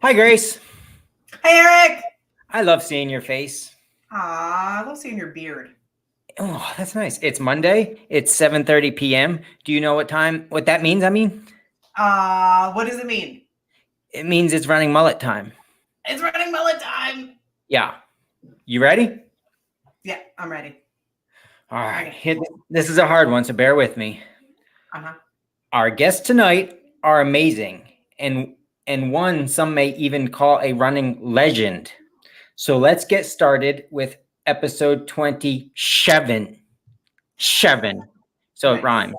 Hi, Grace. Hey, Eric. I love seeing your face. Aw, I love seeing your beard. Oh, that's nice. It's Monday. It's 7:30 p.m. Do you know what that means? What does it mean? It means it's running mullet time. It's running mullet time. Yeah. You ready? Yeah, I'm ready. All right. This is a hard one, so bear with me. Uh-huh. Our guests tonight are amazing, and one some may even call a running legend. So let's get started with episode 27. So it Nice. rhymes.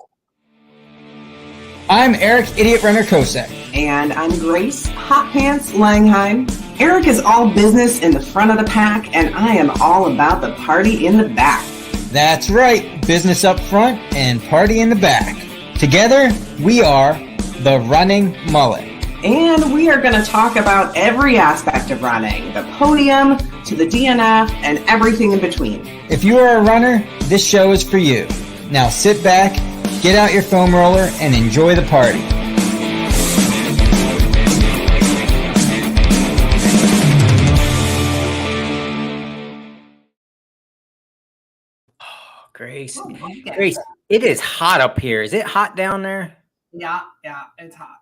I'm Eric, Idiot Runner Kosek. And I'm Grace, Hot Pants Langheim. Eric is all business in the front of the pack, and I am all about the party in the back. That's right, business up front and party in the back. Together, we are the Running Mullet. And we are going to talk about every aspect of running, the podium to the DNF and everything in between. If you are a runner, this show is for you. Now sit back, get out your foam roller, and enjoy the party. Oh, Grace. Grace, it is hot up here. Is it hot down there? Yeah, it's hot.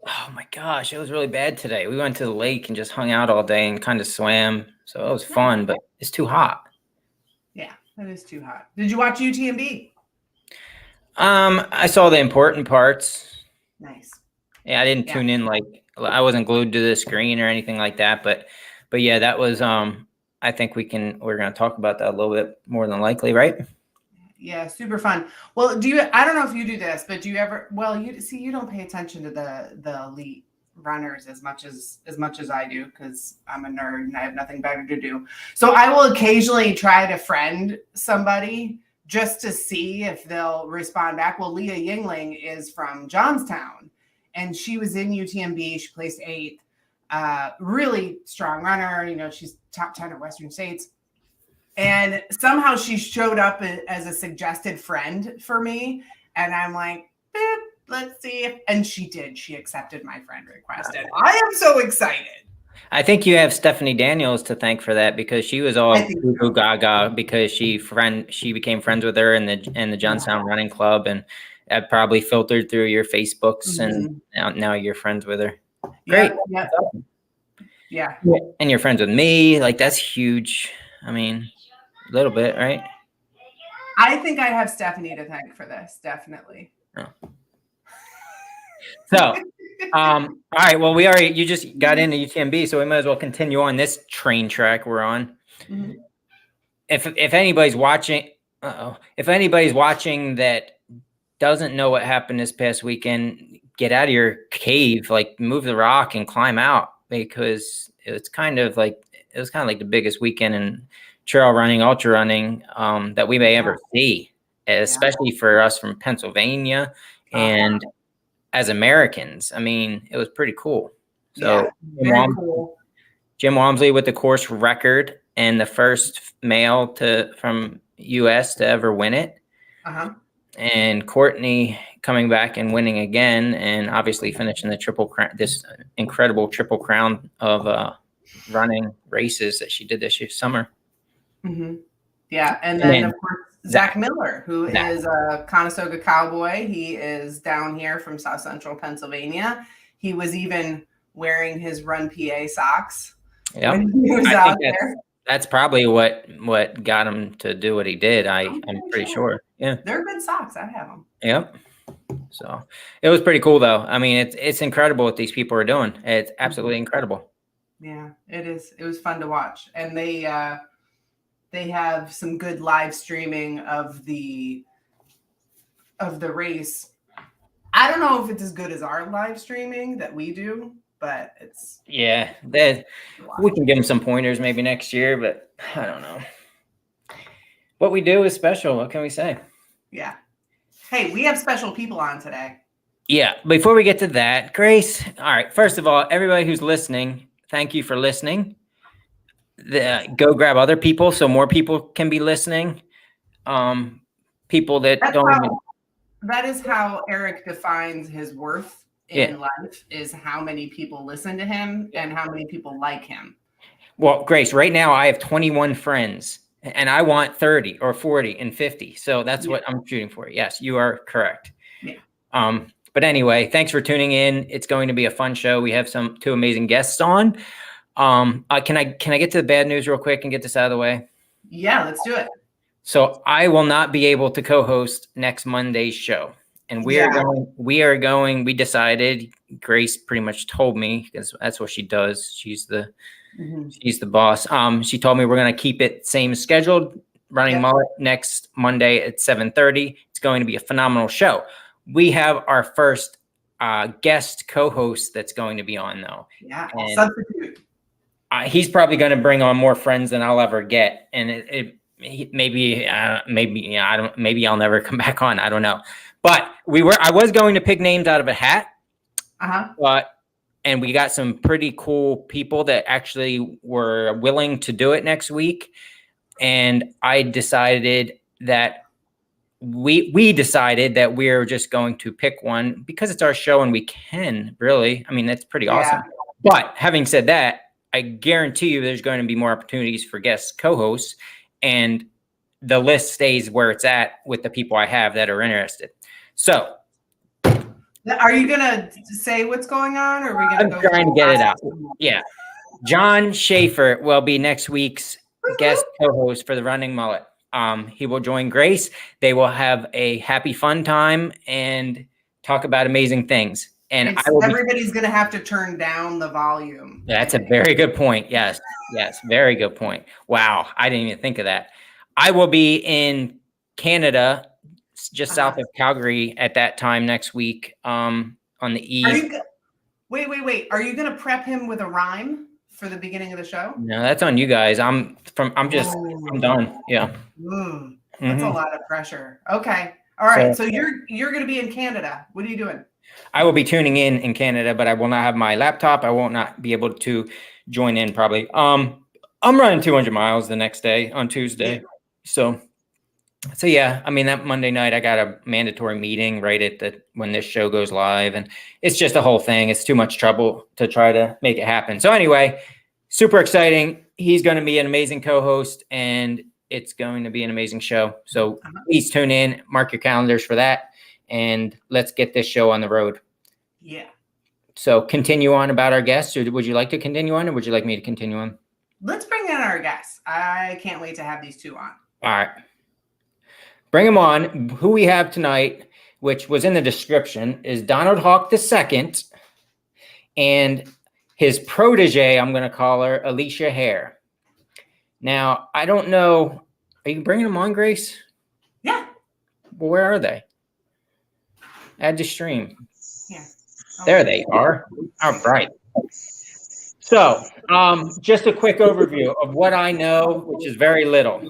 Oh my gosh, it was really bad today. We went to the lake and just hung out all day and kind of swam. So it was fun, but it's too hot. Yeah, it is too hot. Did you watch UTMB? I saw the important parts. Nice. Yeah, I didn't tune in, like I wasn't glued to the screen or anything like that, but yeah, that was I think we're going to talk about that a little bit more than likely, right? Yeah, super fun. Well, I don't know if you do this, but do you ever, you don't pay attention to the elite runners as much as I do, because I'm a nerd and I have nothing better to do. So I will occasionally try to friend somebody just to see if they'll respond back. Well, Leah Yingling is from Johnstown, and she was in UTMB. She placed 8th. Really strong runner. You know, she's top 10 at Western States. And somehow she showed up as a suggested friend for me. And I'm like, let's see. And she did. She accepted my friend request. And I am so excited. I think you have Stephanie Daniels to thank for that, because she was all goo gaga because she became friends with her in the Johnstown Running Club, and that probably filtered through your Facebooks, and now you're friends with her. Great. Yeah. And you're friends with me. Like, that's huge. I mean, a little bit, right? I think I have Stephanie to thank for this, definitely. Oh. So, all right. Well, you just got into UTMB, so we might as well continue on this train track we're on. Mm-hmm. If anybody's watching, that doesn't know what happened this past weekend, get out of your cave, like move the rock and climb out, because it was kind of like the biggest weekend in trail running, ultra running that we may ever see, especially for us from Pennsylvania and as Americans. I mean, it was pretty cool. So Jim Walmsley with the course record and the first male from U.S. to ever win it. And Courtney coming back and winning again, and obviously finishing the triple crown, this incredible triple crown of running races that she did this summer. Mm-hmm. Yeah, and then of course Zach Miller, who is a Conestoga Cowboy. He is down here from South Central Pennsylvania. He was even wearing his Run PA socks when he was out there. That's probably what got him to do what he did. I'm pretty sure. Yeah, they're good socks. I have them. Yep. So it was pretty cool, though. I mean, it's incredible what these people are doing. It's absolutely incredible. Yeah, it is. It was fun to watch, and they have some good live streaming of the race. I don't know if it's as good as our live streaming that we do, but it's we can give them some pointers maybe next year, but I don't know. What we do is special. What can we say? Yeah. Hey, we have special people on today. Yeah. Before we get to that, Grace. All right. First of all, everybody who's listening, thank you for listening. Go grab other people so more people can be listening. People that that is how Eric defines his worth in life is how many people listen to him and how many people like him. Well, Grace, right now I have 21 friends and I want 30 or 40 and 50. So that's what I'm shooting for. Yes, you are correct. Yeah. But anyway, thanks for tuning in. It's going to be a fun show. We have two amazing guests on. Can I get to the bad news real quick and get this out of the way? Yeah, let's do it. So I will not be able to co-host next Monday's show. And we decided, Grace pretty much told me, because that's what she does. She's the boss. She told me we're going to keep it same scheduled, running Mullet next Monday at 7:30. It's going to be a phenomenal show. We have our first guest co-host that's going to be on, though. Yeah, substitute. He's probably going to bring on more friends than I'll ever get, and maybe I'll never come back on. I don't know. But I was going to pick names out of a hat. And we got some pretty cool people that actually were willing to do it next week. And I decided that we decided that we're just going to pick one because it's our show and we can really. I mean, that's pretty awesome. But having said that, I guarantee you there's going to be more opportunities for guest co-hosts, and the list stays where it's at with the people I have that are interested. So, are you gonna say what's going on, or are we gonna? I'm trying to get it out. Yeah, John Schaefer will be next week's guest co-host for the Running Mullet. He will join Grace. They will have a happy, fun time and talk about amazing things. And everybody's gonna have to turn down the volume. That's a very good point. Yes, very good point. Wow, I didn't even think of that. I will be in Canada, just south of Calgary at that time next week, on the eve. Wait. Are you going to prep him with a rhyme for the beginning of the show? No, that's on you guys. I'm done. Yeah. That's a lot of pressure. Okay. All right. So you're going to be in Canada. What are you doing? I will be tuning in Canada, but I will not have my laptop. I won't not be able to join in probably. I'm running 200 miles the next day on Tuesday. Yeah. So yeah, I mean, that Monday night I got a mandatory meeting right at when this show goes live, and it's just a whole thing. It's too much trouble to try to make it happen. So anyway, super exciting. He's going to be an amazing co-host, and it's going to be an amazing show. So please tune in, mark your calendars for that, and let's get this show on the road. Yeah. So continue on about our guests, or would you like to continue on, or would you like me to continue on? Let's bring in our guests. I can't wait to have these two on. All right. Bring them on. Who we have tonight, which was in the description, is Donald Halke II and his protege, I'm going to call her, Alicia Hare. Now, I don't know. Are you bringing them on, Grace? Yeah. Well, where are they? Add to stream. Yeah. There they are. All right. So, just a quick overview of what I know, which is very little.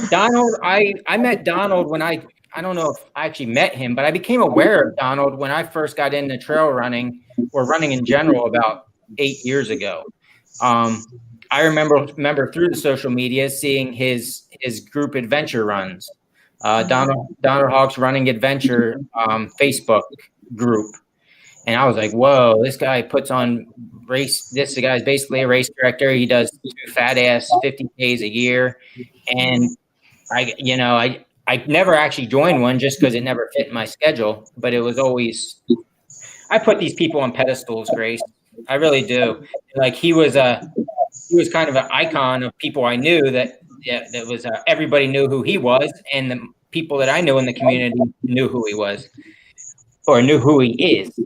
Donald, I met Donald when I don't know if I actually met him, but I became aware of Donald when I first got into trail running or running in general about 8 years ago. I remember through the social media seeing his group adventure runs, Donald Halke's Running Adventure Facebook group. And I was like, whoa, this guy puts on race. This guy's basically a race director. He does 2 fat ass 50Ks a year. And I never actually joined one just because it never fit in my schedule. But it was always, I put these people on pedestals, Grace. I really do. Like he was kind of an icon of people I knew that was everybody knew who he was, and the people that I knew in the community knew who he was or knew who he is.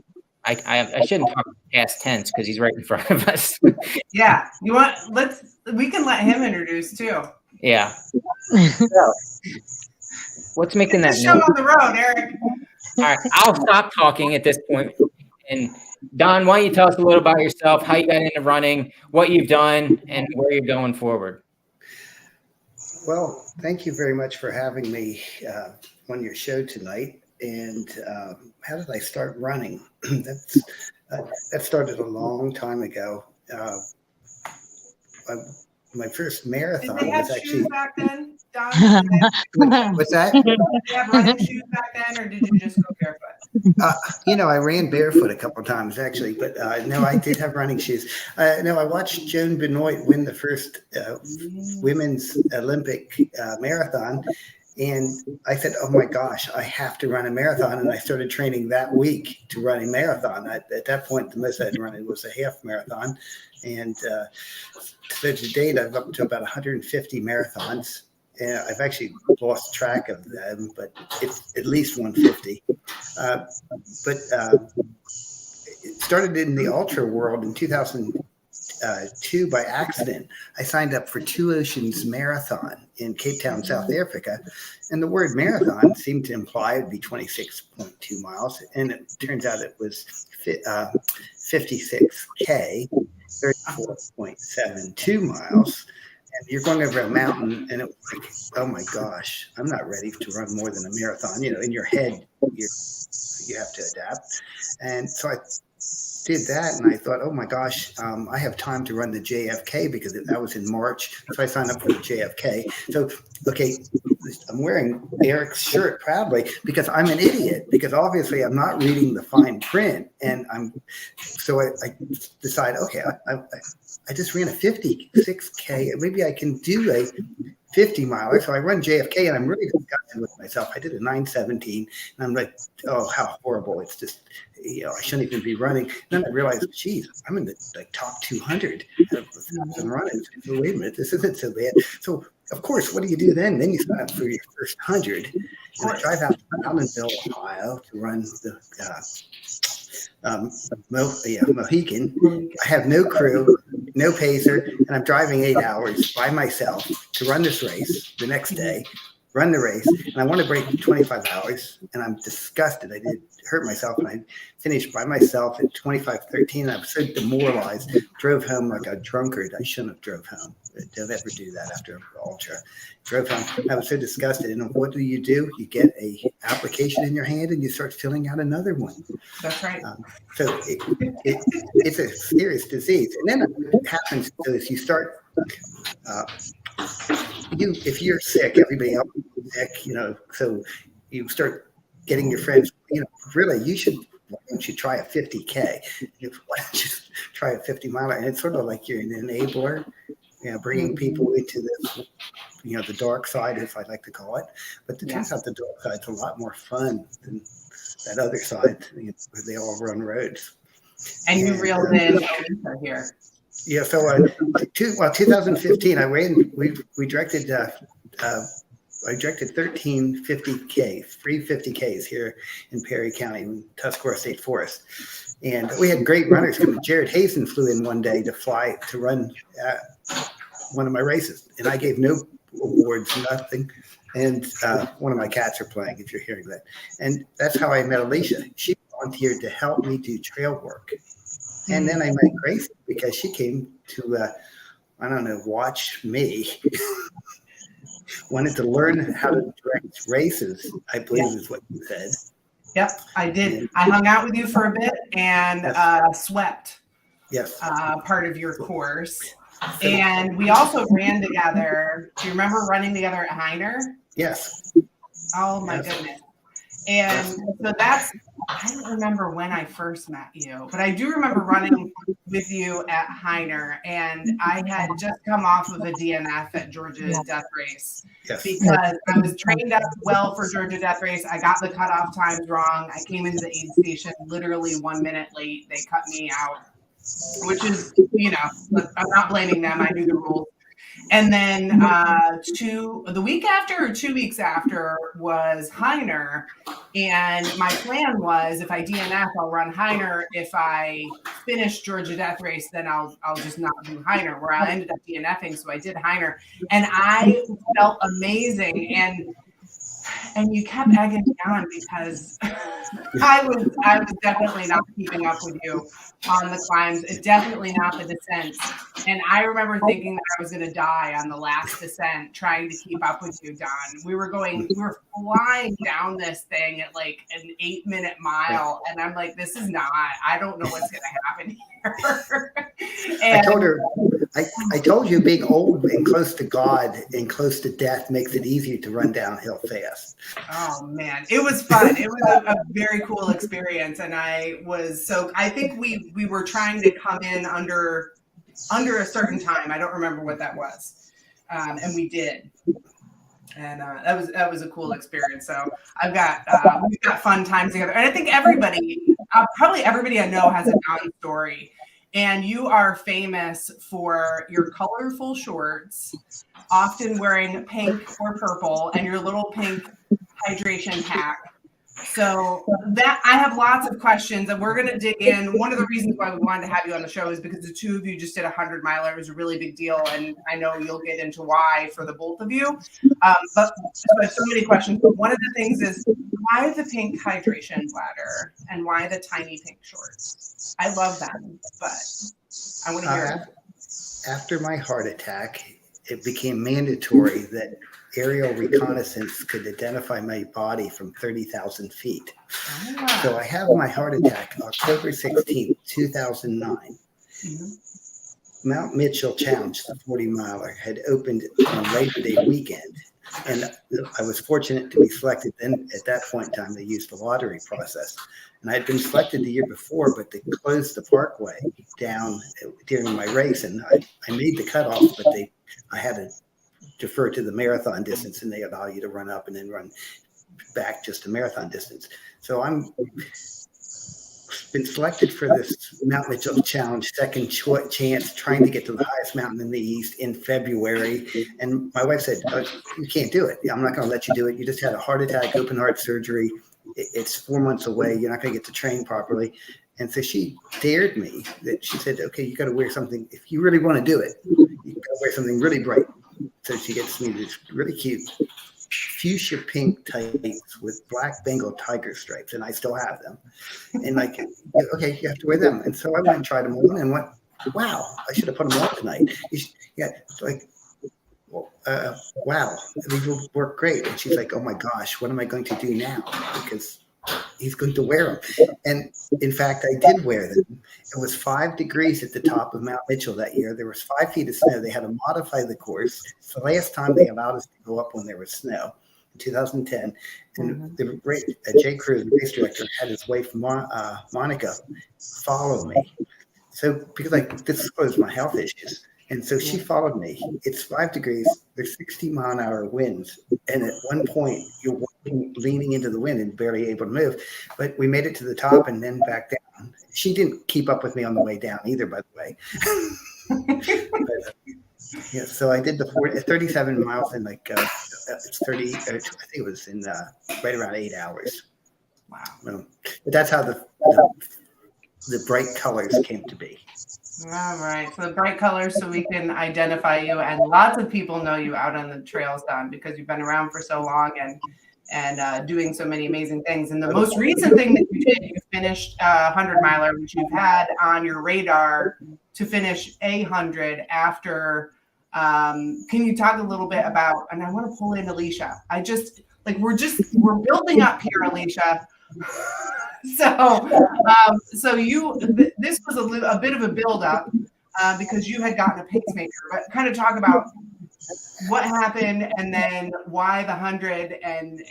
I shouldn't talk past tense because he's right in front of us. Yeah. We can let him introduce too. Yeah. So, what's making that show on the road, Eric? All right. I'll stop talking at this point. And Don, why don't you tell us a little about yourself, how you got into running, what you've done, and where you're going forward? Well, thank you very much for having me on your show tonight. And how did I start running? That started a long time ago. my first Did marathon they have was actually. shoes back then, Don? What's that? Did they have running shoes back then, or did you just go barefoot? I ran barefoot a couple times actually, but no, I did have running shoes. No, I watched Joan Benoit win the first women's Olympic marathon, and I said, "Oh my gosh, I have to run a marathon!" And I started training that week to run a marathon. At that point, the most I'd run was a half marathon, and so to date, I'm up to about 150 marathons. And I've actually lost track of them, but it's at least 150. It started in the ultra world in 2002 by accident. I signed up for Two Oceans Marathon in Cape Town, South Africa. And the word marathon seemed to imply it would be 26.2 miles. And it turns out it was 56K, 34.72 miles. And you're going over a mountain, and it was like, oh my gosh, I'm not ready to run more than a marathon. In your head, you have to adapt. And so I did that, and I thought, oh my gosh, I have time to run the JFK because that was in March. So I signed up for the JFK. So, okay, I'm wearing Eric's shirt proudly because I'm an idiot, because obviously I'm not reading the fine print. And I decide, okay, I just ran a 56K. Maybe I can do a 50 miler. So I run JFK, and I'm really disgusted with myself. I did a 9:17, and I'm like, oh, how horrible. It's just, I shouldn't even be running. And then I realized, geez, I'm in the top 200 of 1,000 runners. So wait a minute, this isn't so bad. So, of course, what do you do then? Then you sign up for your first 100. And I drive out to Allenville, Ohio to run the Mohican. I have no crew, no pacer, and I'm driving 8 hours by myself to run this race the next day, run the race, and I want to break 25 hours, and I'm disgusted. I did hurt myself, and I finished by myself at 25:13, and I was so demoralized, drove home like a drunkard. I shouldn't have drove home. Don't ever do that after an ultra. Drove home. I was so disgusted. And what do? You get a application in your hand, and you start filling out another one. That's right. So it's a serious disease. And then what happens is you start, if you're sick, everybody else is sick, so you start getting your friends, really, why don't you try a 50K? Why don't you try a 50 miler? And it's sort of like you're an enabler, bringing people into this, the dark side, if I like to call it. But it turns out the dark side's a lot more fun than that other side, where they all run roads. And you reeled in Alicia here. Yeah, so 2015, we directed, I directed 13 50K, free 50Ks here in Perry County, in Tuscarora State Forest. And we had great runners coming. Jared Hazen flew in one day to run one of my races, and I gave no awards, nothing. And one of my cats are playing, if you're hearing that. And that's how I met Alicia. She volunteered to help me do trail work. And then I met Grace because she came to, watch me. Wanted to learn how to direct races, I believe is what you said. Yep, I did. I hung out with you for a bit and swept. Yes. Part of your course. And we also ran together. Do you remember running together at Hare? Yes. Oh my goodness. And so I don't remember when I first met you, but I do remember running with you at Hare. And I had just come off of a DNF at Georgia Death Race because I was trained up well for Georgia Death Race. I got the cutoff times wrong. I came into the aid station literally 1 minute late. They cut me out, which is, I'm not blaming them. I knew the rules. And then the week after or 2 weeks after was Hare. And my plan was, if I DNF, I'll run Hare. If I finish Georgia Death Race, then I'll just not do Hare, where I ended up DNFing. So I did Hare. And I felt amazing. And you kept egging me on because I was definitely not keeping up with you on the climbs. It's definitely not the descents. And I remember thinking that I was going to die on the last descent trying to keep up with you, Don. We were flying down this thing at like an 8-minute mile. And I'm like, I don't know what's going to happen here. And I told her, I told you being old and close to God and close to death makes it easier to run downhill fast. Oh man, it was fun. It was a very cool experience, and I think we were trying to come in under a certain time. I don't remember what that was, and we did. And that was a cool experience. So we've got fun times together, and I think probably everybody I know has a Dawn story. And you are famous for your colorful shorts, often wearing pink or purple, and your little pink hydration pack. So that I have lots of questions, and we're going to dig in. One of the reasons why we wanted to have you on the show is because the two of you just did 100-miler. It was a really big deal, and I know you'll get into why for the both of you. But I have so many questions. But one of the things is why the pink hydration bladder and why the tiny pink shorts? I love them, but I want to hear it. After my heart attack, it became mandatory that aerial reconnaissance could identify my body from 30,000 feet. Oh. So I have my heart attack October 16th, 2009. Mm-hmm. Mount Mitchell Challenge, the 40-miler, had opened on Labor Day weekend. And I was fortunate to be selected. Then at that point in time, they used the lottery process. And I had been selected the year before, but they closed the parkway down during my race. And I made the cutoff, but I had to defer to the marathon distance, and they allow you to run up and then run back just a marathon distance. So I'm been selected for this Mount Mitchell Challenge, second chance, trying to get to the highest mountain in the East in February. And my wife said, "Oh, you can't do it. I'm not going to let you do it. You just had a heart attack, open heart surgery. It's 4 months away. You're not going to get to train properly." And so she dared me. That she said, "Okay, you got to wear something. If you really want to do it, you got to wear something really bright." So she gets me this really cute fuchsia pink tights with black Bengal tiger stripes, and I still have them. And like, okay, you have to wear them. And so I went and tried them on and went, wow, I should have put them on tonight. Yeah, like, wow, these will work great. And she's like, oh my gosh, what am I going to do now? Because he's going to wear them. And in fact, I did wear them. It was 5 degrees at the top of Mount Mitchell that year. There was 5 feet of snow. They had to modify the course. It's the last time they allowed us to go up when there was snow, in 2010. And Jay Cruz, the race director, had his wife, Monica, follow me. So because I disclosed my health issues. And so she followed me. It's 5 degrees. There's 60-mile-an-hour winds. And at one point, you're walking, leaning into the wind and barely able to move. But we made it to the top and then back down. She didn't keep up with me on the way down either, by the way. But, yeah, so I did the 37 miles in it's 30. I think it was in right around 8 hours. Wow. But that's how the bright colors came to be. All right. So the bright colors, so we can identify you, and lots of people know you out on the trails, Don, because you've been around for so long and doing so many amazing things. And the most recent thing that you did, you finished a 100-miler, which you've had on your radar to finish 100 after. Can you talk a little bit about? And I want to pull in Alicia. We're building up here, Alicia. So this was a bit of a build-up because you had gotten a pacemaker, but kind of talk about what happened and then why the 100 and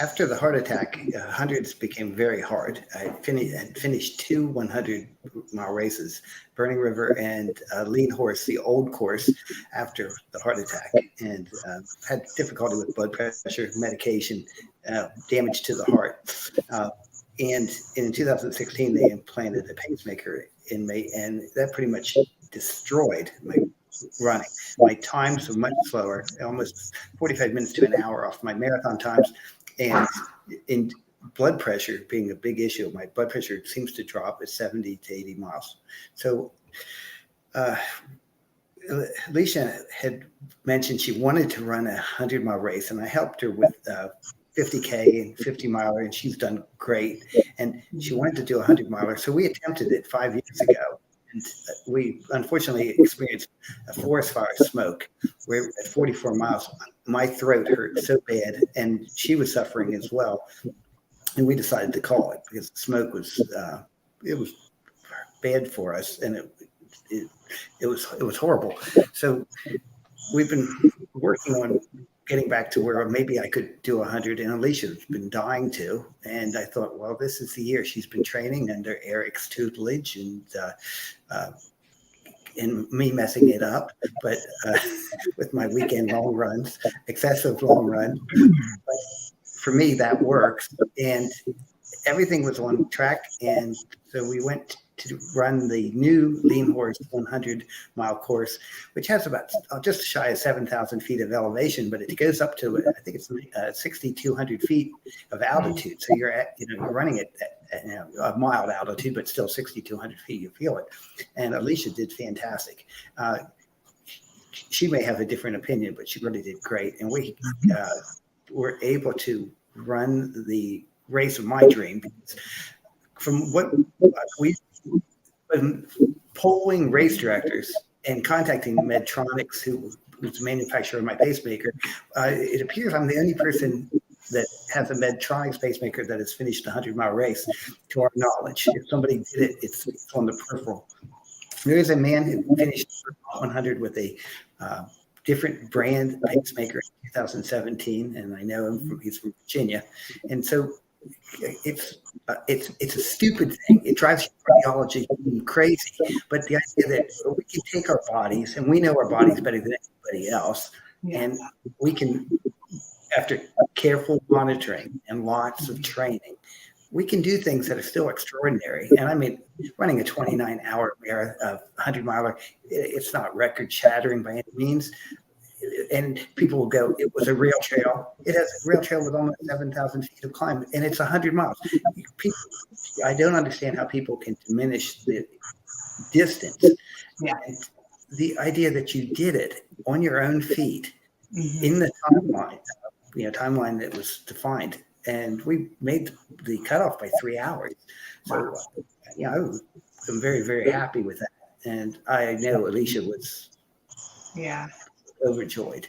after the heart attack, hundreds became very hard. I finished 2 100-mile races, Burning River and Lean Horse, the old course, after the heart attack, and had difficulty with blood pressure, medication, damage to the heart. And in 2016, they implanted a pacemaker in me, and that pretty much destroyed my running. My times were much slower, almost 45 minutes to an hour off my marathon times. And in blood pressure being a big issue, my blood pressure seems to drop at 70 to 80 miles. So Alicia had mentioned she wanted to run a 100-mile race, and I helped her with 50K and 50-miler, and she's done great. And she wanted to do a 100-miler. So we attempted it 5 years ago. And we unfortunately experienced a forest fire smoke where at 44 miles, my throat hurt so bad, and she was suffering as well. And we decided to call it because the smoke was, it was bad for us, and it it was horrible. So we've been working on getting back to where maybe I could do 100, and Alicia's been dying to. And I thought, well, this is the year. She's been training under Eric's tutelage and me messing it up, but with my weekend long runs, excessive long runs. But for me, that works. And everything was on track. And so we went to run the new Lean Horse 100-mile course, which has about just shy of 7,000 feet of elevation, but it goes up to, I think it's 6,200 feet of altitude. So you're running it at a mild altitude, but still 6,200 feet. You feel it. And Alicia did fantastic. She may have a different opinion, but she really did great. And we were able to run the race of my dream. Because from what we've been polling race directors and contacting Medtronics, who's the manufacturer of my pacemaker, it appears I'm the only person that has a Medtronics pacemaker that has finished a 100-mile race, to our knowledge. If somebody did it, it's on the peripheral. There is a man who finished 100 with a different brand pacemaker in 2017, and I know him he's from Virginia. And so it's a stupid thing. It drives cardiology crazy. But the idea that we can take our bodies, and we know our bodies better than anybody else, and we can, after careful monitoring and lots of training, we can do things that are still extraordinary. And I mean, running a 29-hour 100-miler, it's not record-shattering by any means. And people will go, it was a real trail. It has a real trail with almost 7,000 feet of climb, and it's 100 miles. People, I don't understand how people can diminish the distance. Yeah. And the idea that you did it on your own feet in the timeline that was defined. And we made the cutoff by 3 hours. So, I'm very, very happy with that. And I know Alicia was overjoyed.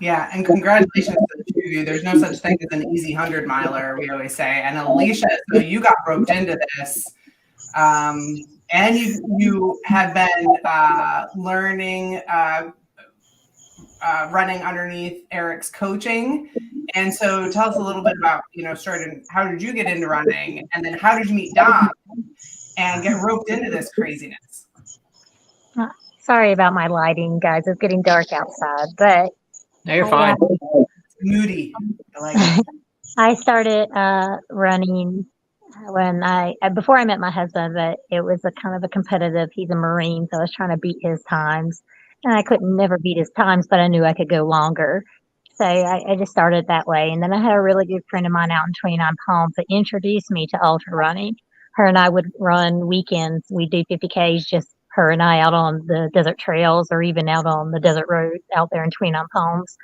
Yeah, and congratulations to the two of you. There's no such thing as an easy 100-miler, we always say. And Alicia, so you got roped into this, and you have been learning, running underneath Eric's coaching. And so tell us a little bit about, how did you get into running, and then how did you meet Don and get roped into this craziness? Sorry about my lighting, guys. It's getting dark outside, but no, you're fine. Moody. I like it. I started running before I met my husband, but it was a kind of a competitive. He's a Marine, so I was trying to beat his times, and I couldn't never beat his times, but I knew I could go longer. So I just started that way. And then I had a really good friend of mine out in 29 Palms that introduced me to ultra running. Her and I would run weekends. We'd do 50Ks, just her and I, out on the desert trails, or even out on the desert road out there in 29 Palms.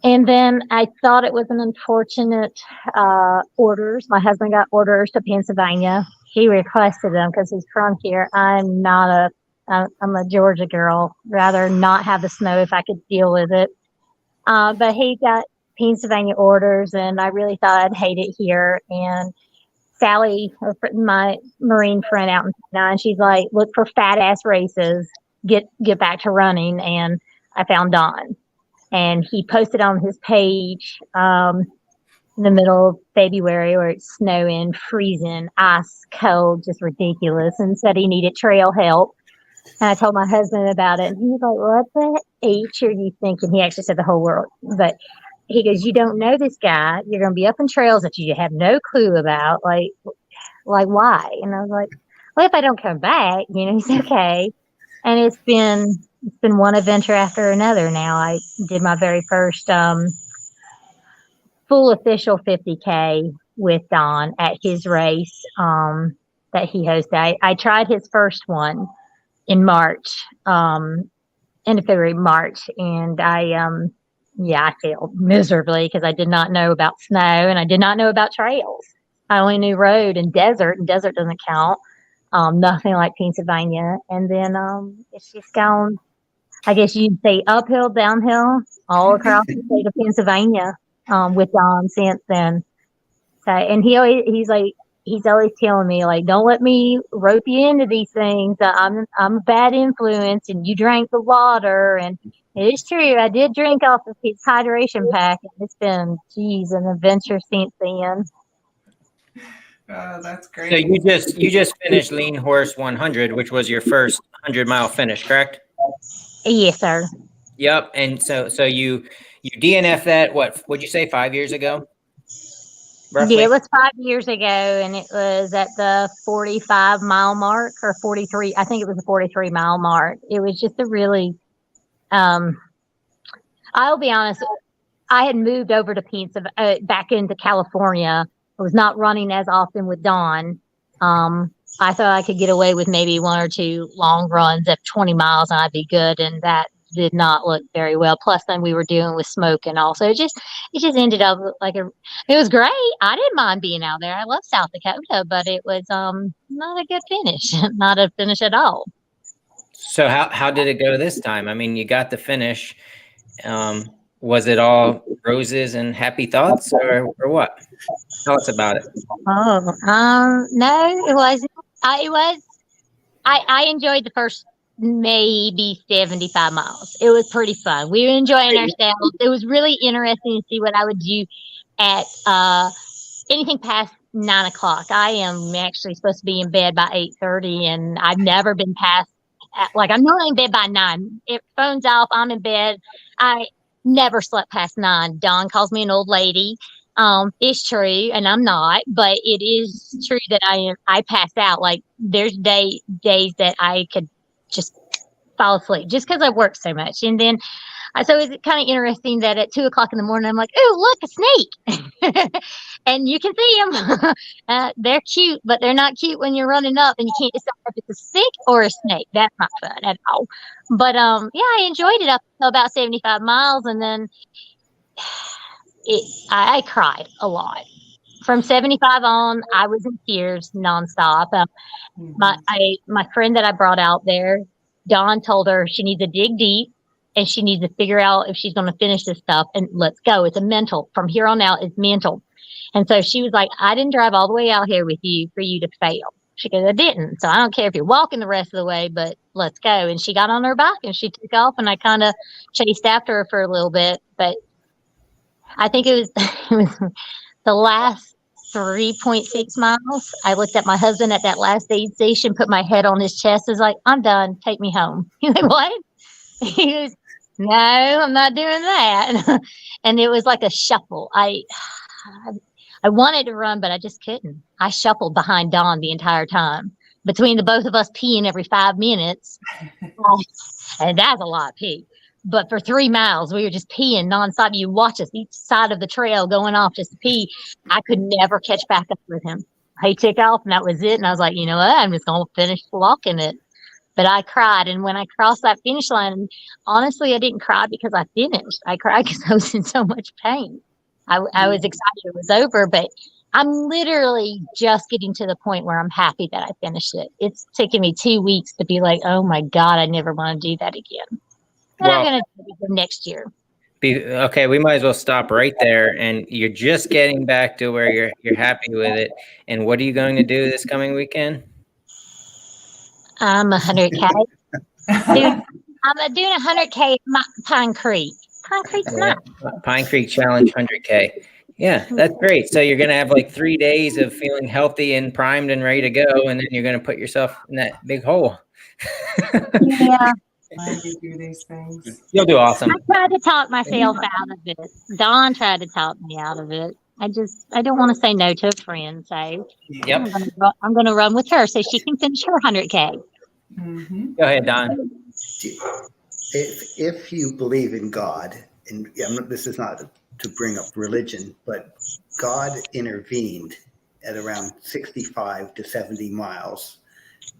And then I thought it was an unfortunate orders. My husband got orders to Pennsylvania. He requested them because he's from here. I'm a Georgia girl. Rather not have the snow if I could deal with it. But he got Pennsylvania orders, and I really thought I'd hate it here. And Sally, my Marine friend out in 29, she's like, look for fat ass races, get back to running. And I found Don, and he posted on his page in the middle of February, where it's snowing, freezing, ice cold, just ridiculous, and said he needed trail help. And I told my husband about it, and he was like, what the H are you thinking? He actually said the whole world, but he goes, you don't know this guy. You're going to be up in trails that you have no clue about. Like why? And I was like, well, if I don't come back, he's okay. And it's been one adventure after another. Now I did my very first full official 50K with Don at his race that he hosted. I tried his first one in March, end of February, March, and I failed miserably because I did not know about snow, and I did not know about trails. I only knew road and desert doesn't count. Nothing like Pennsylvania. And then it's just gone, I guess you'd say, uphill, downhill, all across the state of Pennsylvania with Don since then. So, and he's like, he's always telling me, like, don't let me rope you into these things. I'm a bad influence, and you drank the water. And it is true. I did drink off of his hydration pack, and it's been, geez, an adventure since then. Oh, that's So great. you just finished Lean Horse 100, which was your first 100-mile finish, correct? Yes, sir. Yep. And so you DNF that, what'd you say, 5 years ago? Roughly? Yeah, it was 5 years ago, and it was at the 45-mile mark, or 43. I think it was the 43-mile mark. It was just a really, I'll be honest, I had moved over to back into California. I was not running as often with Dawn. I thought I could get away with maybe 1 or 2 long runs at 20 miles and I'd be good. And that did not look very well. Plus then we were dealing with smoke, and also it just ended up like it was great. I didn't mind being out there. I love South Dakota, but it was, not a good finish, not a finish at all. So how did it go this time? I mean, you got the finish. Was it all roses and happy thoughts, or what? Tell us about it. Oh, no, it wasn't. I enjoyed the first maybe 75 miles. It was pretty fun. We were enjoying ourselves. It was really interesting to see what I would do at anything past 9 o'clock. I am actually supposed to be in bed by 8:30, and I've never been past, like, I'm normally in bed by 9. If phone's off, I'm in bed. I never slept past 9. Dawn calls me an old lady. It's true, and I'm not, but it is true that I passed out. Like, there's days that I could just fall asleep just because I work so much. And then, so it's kind of interesting that at 2 o'clock in the morning, I'm like, oh, look, a snake. And you can see them. They're cute, but they're not cute when you're running up and you can't decide if it's a stick or a snake. That's not fun at all. But yeah, I enjoyed it up to about 75 miles. And then I cried a lot. From 75 on, I was in tears nonstop. My friend that I brought out there, Dawn, told her she needs to dig deep and she needs to figure out if she's going to finish this stuff. And let's go. It's a mental. From here on out, it's mental. And so she was like, I didn't drive all the way out here with you for you to fail. She goes, I didn't. So I don't care if you're walking the rest of the way, but let's go. And she got on her bike and she took off, and I kind of chased after her for a little bit. But I think it was the last 3.6 miles. I looked at my husband at that last aid station, put my head on his chest, was like, I'm done. Take me home. He's like, what? He goes, no, I'm not doing that. And it was like a shuffle. I wanted to run, but I just couldn't. I shuffled behind Dawn the entire time. Between the both of us peeing every 5 minutes. And that's a lot of pee. But for 3 miles, we were just peeing nonstop. You watch us each side of the trail going off just to pee. I could never catch back up with him. He took off, and that was it. And I was like, you know what? I'm just going to finish walking it. But I cried. And when I crossed that finish line, honestly, I didn't cry because I finished. I cried because I was in so much pain. I was excited it was over, but I'm literally just getting to the point where I'm happy that I finished it. It's taken me 2 weeks to be like, oh my God, I never want to do that again. But I'm going to do it next year. Okay, we might as well stop right there. And you're just getting back to where you're happy with it. And what are you going to do this coming weekend? I'm 100K. I'm doing 100K at Pine Creek. Pine Creek's nice. Pine Creek Challenge 100K. Yeah, that's great. So you're going to have like 3 days of feeling healthy and primed and ready to go. And then you're going to put yourself in that big hole. Yeah. Why do you do these things? You'll do awesome. I tried to talk myself out of it. Dawn tried to talk me out of it. I don't want to say no to a friend. So yep. I'm going to run with her so she can finish her 100K. Mm-hmm. Go ahead, Don. If you believe in God, and this is not to bring up religion, but God intervened at around 65 to 70 miles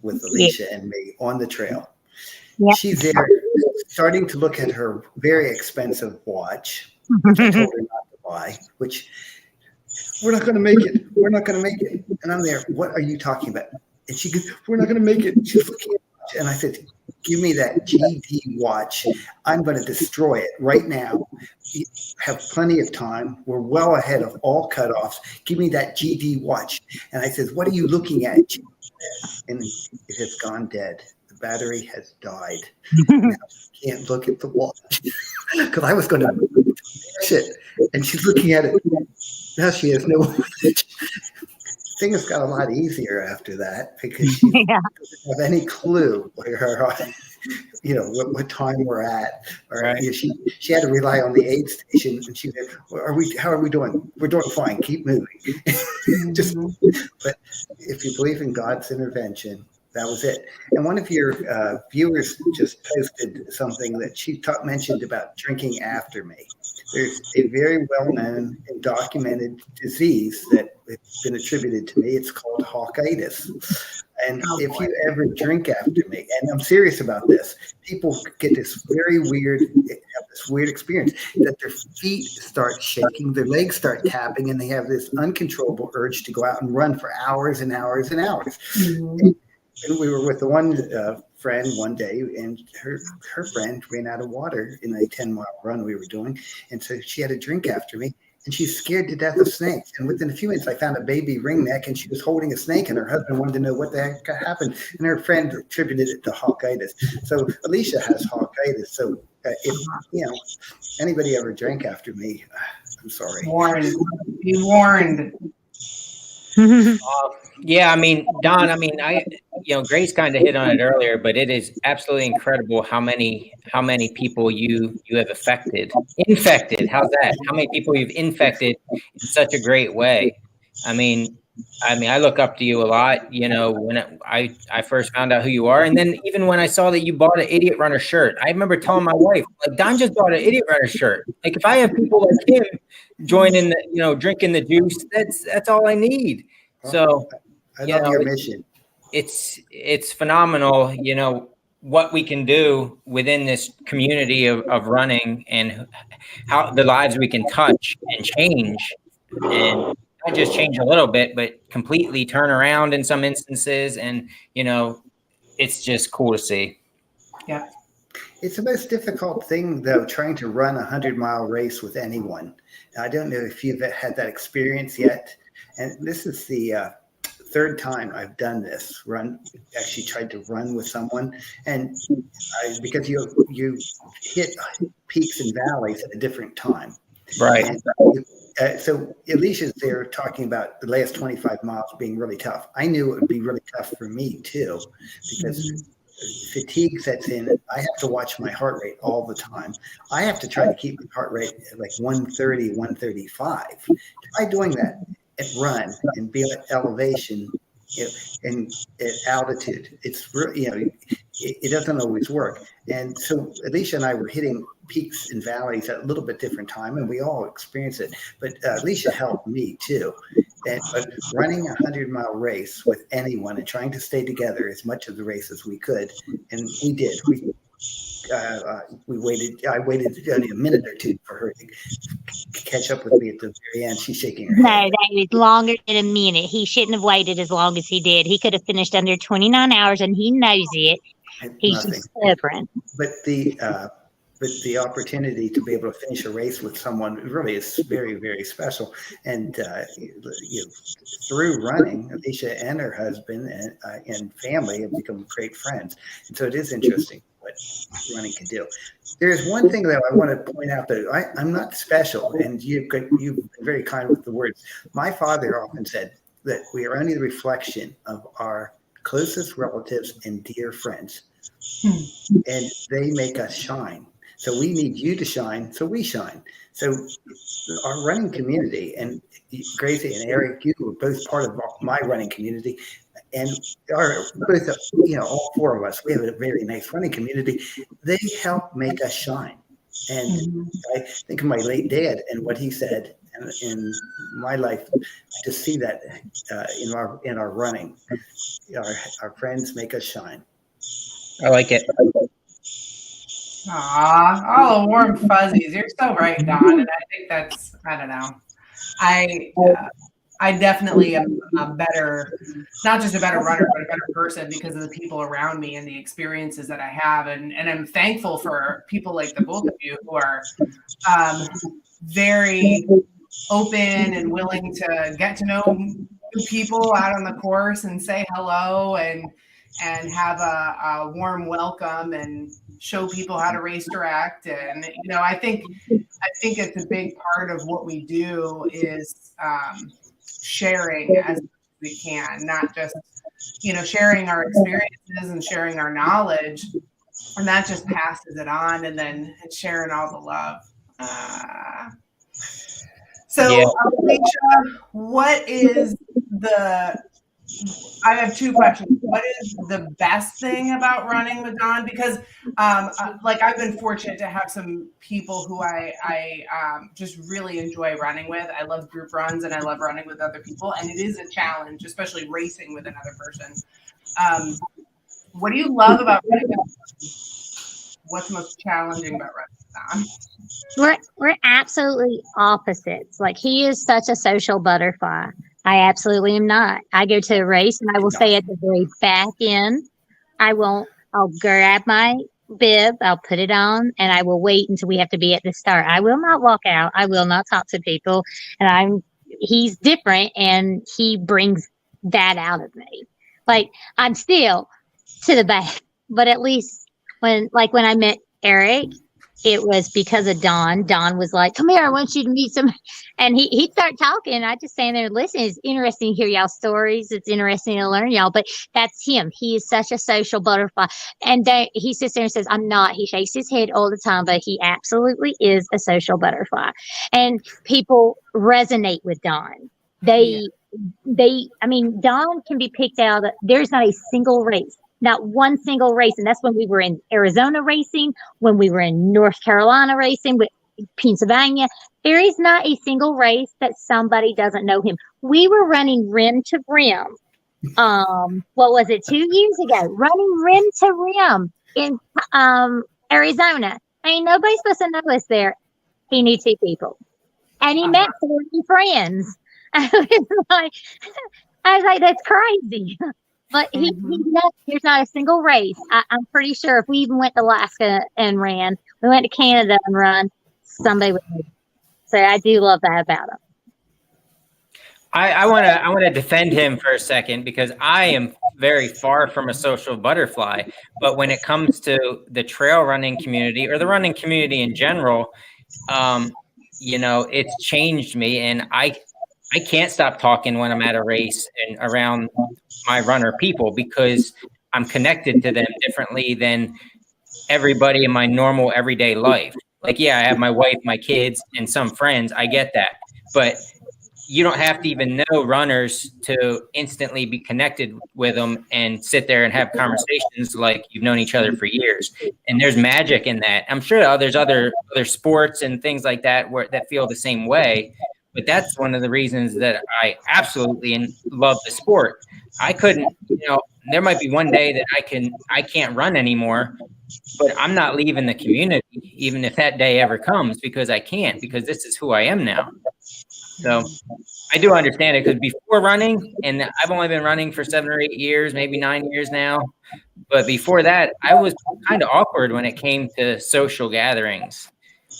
with Alicia and me on the trail. Yep. She's there starting to look at her very expensive watch, which I told her not to buy, which we're not going to make it. We're not going to make it. And I'm there. What are you talking about? And she goes, we're not going to make it. She's looking at it. And I said, Give me that GD watch. I'm going to destroy it right now. You have plenty of time. We're well ahead of all cutoffs. Give me that GD watch. And I says, what are you looking at? And it has gone dead. The battery has died. Now she can't look at the watch because I was going to finish it. And she's looking at it. Now she has no watch. Things got a lot easier after that because she doesn't have any clue where what time we're at. Or Right. she had to rely on the aid station, and she said, how are we doing? We're doing fine. Keep moving. But if you believe in God's intervention, that was it. And one of your viewers just posted something that she mentioned about drinking after me. There's a very well-known and documented disease that has been attributed to me. It's called Halke II. And if you ever drink after me, and I'm serious about this, people get this have this weird experience that their feet start shaking, their legs start tapping, and they have this uncontrollable urge to go out and run for hours and hours and hours. And we were with the one friend one day, and her friend ran out of water in a 10-mile run we were doing. And so she had a drink after me, and she's scared to death of snakes. And within a few minutes, I found a baby ringneck, and she was holding a snake, and her husband wanted to know what the heck happened. And her friend attributed it to Halkitis. So Alicia has Halkitis. So if anybody ever drank after me, I'm sorry. Be warned. Yeah, I mean, Don, Grace kind of hit on it earlier, but it is absolutely incredible how many people you have infected. How's that? How many people you've infected in such a great way? I mean, I look up to you a lot. When I first found out who you are, and then even when I saw that you bought an Idiot Runner shirt, I remember telling my wife, like, Don just bought an Idiot Runner shirt. Like, if I have people like him joining the, drinking the juice, that's all I need. So I love your mission. It's phenomenal, what we can do within this community of running, and how the lives we can touch and change, and not just change a little bit, but completely turn around in some instances. And it's just cool to see. Yeah. It's the most difficult thing, though, trying to run a 100-mile race with anyone. I don't know if you've had that experience yet. And this is the third time I've done this. Actually tried to run with someone, and because you hit peaks and valleys at a different time, right? And, so Alicia's there talking about the last 25 miles being really tough. I knew it would be really tough for me too, because fatigue sets in. I have to watch my heart rate all the time. I have to try to keep my heart rate at like 130, 135. Try doing that and run and be at elevation and at altitude. It's really, it doesn't always work. And so Alicia and I were hitting peaks and valleys at a little bit different time, and we all experience it. But Alicia helped me too. But running a 100-mile race with anyone and trying to stay together as much of the race as we could, and we did. We waited. I waited only a minute or two for her to catch up with me at the very end. She's shaking her head. No, that was longer than a minute. He shouldn't have waited as long as he did. He could have finished under 29 hours, and he knows it. He's just stubborn. But the opportunity to be able to finish a race with someone really is very, very special. And through running, Alicia and her husband and family have become great friends. And so it is interesting what running can do. There's one thing that I want to point out, that I'm not special, and you've been very kind with the words. My father often said that we are only the reflection of our closest relatives and dear friends, and they make us shine. So we need you to shine, so we shine. So our running community, and Gracie and Eric, you were both part of my running community, and both, all four of us, we have a very nice running community. They help make us shine. And I think of my late dad and what he said, and in my life, I just see that in our running. Our friends make us shine. I like it. Aw, all the warm fuzzies. You're so right, Don. And I think that's, I don't know. I definitely am a better, not just a better runner, but a better person because of the people around me and the experiences that I have. And I'm thankful for people like the both of you who are very open and willing to get to know new people out on the course and say hello and have a warm welcome and show people how to race direct. And I think it's a big part of what we do is sharing as we can, not just sharing our experiences and sharing our knowledge, and that just passes it on, and then sharing all the love. So, Alicia, what is I have two questions. What is the best thing about running with Dawn? Because I've been fortunate to have some people who I just really enjoy running with. I love group runs and I love running with other people. And it is a challenge, especially racing with another person. What do you love about running with Dawn? What's most challenging about running with Dawn? We're absolutely opposites. Like, he is such a social butterfly. I absolutely am not. I go to a race and I will stay at the very back end. I'll grab my bib, I'll put it on, and I will wait until we have to be at the start. I will not walk out. I will not talk to people. And he's different and he brings that out of me. Like, I'm still to the back, but at least when I met Eric, it was because of Dawn. Dawn was like, "Come here, I want you to meet some," and he'd start talking. I just stand there and listen. It's interesting to hear y'all's stories. It's interesting to learn y'all, but that's him. He is such a social butterfly. And he sits there and says, "I'm not." He shakes his head all the time, but he absolutely is a social butterfly. And people resonate with Dawn. Dawn can be picked out. There's not a single race. Not one single race. And that's when we were in Arizona racing, when we were in North Carolina racing, with Pennsylvania. There is not a single race that somebody doesn't know him. We were running rim to rim. What was it, 2 years ago? Running rim to rim in Arizona. Nobody's supposed to know us there. He knew 2 people. And he met 40 friends. I was like, that's crazy. But there's not a single race. I'm pretty sure if we even went to Alaska and ran, we went to Canada and run, somebody would know. So I do love that about him. I want to defend him for a second because I am very far from a social butterfly. But when it comes to the trail running community or the running community in general, it's changed me, and I can't stop talking when I'm at a race and around my runner people because I'm connected to them differently than everybody in my normal everyday life. Like, yeah, I have my wife, my kids, and some friends. I get that. But you don't have to even know runners to instantly be connected with them and sit there and have conversations like you've known each other for years. And there's magic in that. I'm sure there's other sports and things like that that feel the same way. But that's one of the reasons that I absolutely love the sport. I couldn't, there might be one day that I can't run anymore, but I'm not leaving the community, even if that day ever comes, because I can't, because this is who I am now. So I do understand it, because before running, and I've only been running for 7 or 8 years, maybe 9 years now. But before that, I was kind of awkward when it came to social gatherings.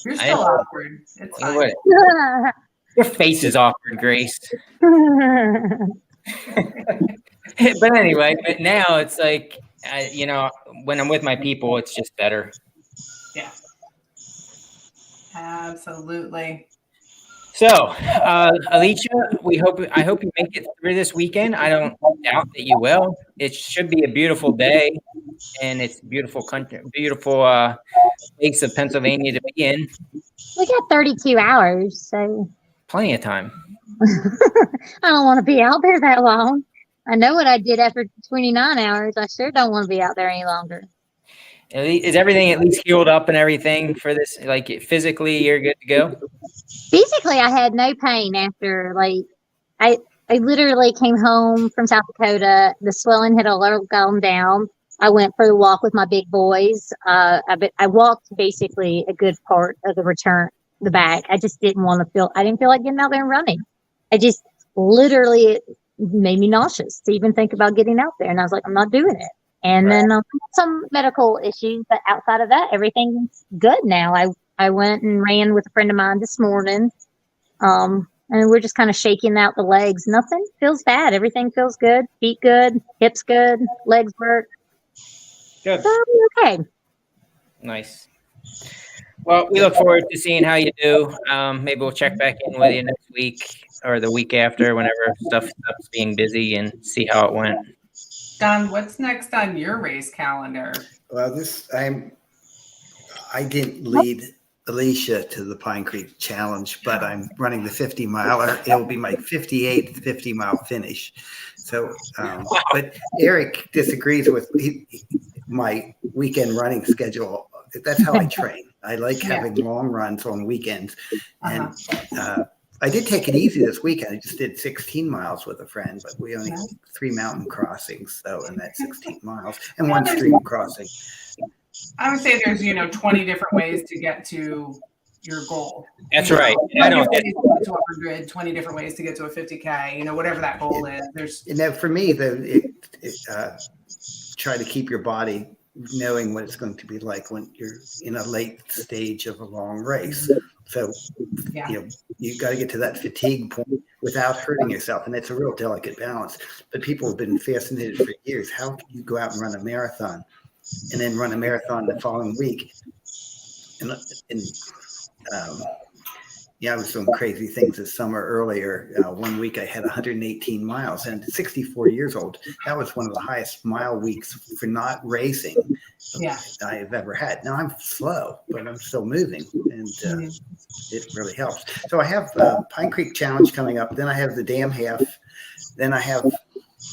You're still awkward. It's fine. Your face is awkward, Grace. But anyway, but now it's like, when I'm with my people, it's just better. Yeah. Absolutely. So, Alicia, I hope you make it through this weekend. I don't doubt that you will. It should be a beautiful day, and it's beautiful country, beautiful place of Pennsylvania to be in. We got 32 hours, so plenty of time. I don't want to be out there that long. I know what I did after 29 hours. I sure don't want to be out there any longer. Is everything at least healed up and everything for this? Like, physically, you're good to go? Physically, I had no pain after, I literally came home from South Dakota. The swelling had all gone down. I went for the walk with my big boys. I walked basically a good part of the return, the back. I just didn't want to I didn't feel like getting out there and running. literally it made me nauseous to even think about getting out there. And I was like, I'm not doing it. And Right. then some medical issues, but outside of that, everything's good now. I went and ran with a friend of mine this morning. And we're just kind of shaking out the legs. Nothing feels bad. Everything feels good. Feet good, hips good, legs work. Good. So I'm okay. Nice. Well, we look forward to seeing how you do. Maybe we'll check back in with you next week or the week after, whenever stuff stops being busy, and see how it went. Don, what's next on your race calendar? Well, I didn't lead Alicia to the Pine Creek Challenge, but I'm running the 50 miler. It'll be my 58th 50-mile finish. So, but Eric disagrees with my weekend running schedule. That's how I train. I like having long runs on weekends. And I did take it easy this weekend. I just did 16 miles with a friend, but we only had 3 mountain crossings, so in that 16 miles, and 1 stream crossing. I would say there's 20 different ways to get to your goal. That's right. 20 different ways to get to 100, 20 different ways to get to a 50K. Whatever that goal is. There's for me, try to keep your body knowing what it's going to be like when you're in a late stage of a long race. So you got to get to that fatigue point without hurting yourself, and it's a real delicate balance. But people have been fascinated for years. How can you go out and run a marathon and then run a marathon the following week? And I was doing crazy things this summer earlier. 1 week I had 118 miles, and at 64 years old, that was one of the highest mile weeks for not racing I have ever had. Now I'm slow, but I'm still moving, and it really helps. So I have Pine Creek Challenge coming up. Then I have the Dam Half. Then I have